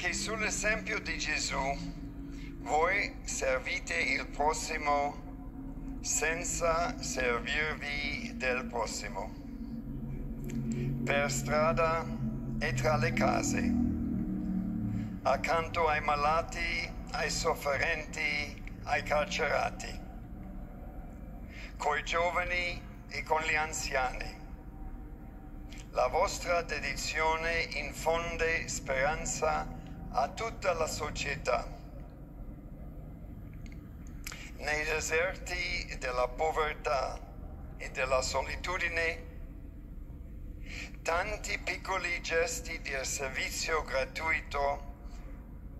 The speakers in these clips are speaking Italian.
Perché sull'esempio di Gesù voi servite il prossimo senza servirvi del prossimo. Per strada e tra le case, accanto ai malati, ai sofferenti, ai carcerati, coi giovani e con gli anziani. La vostra dedizione infonde speranza a tutta la società. Nei deserti della povertà e della solitudine, tanti piccoli gesti di servizio gratuito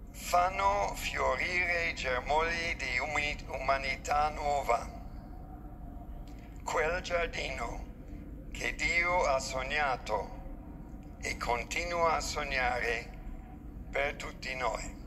fanno fiorire germogli di umanità nuova. Quel giardino che Dio ha sognato e continua a sognare per tutti noi.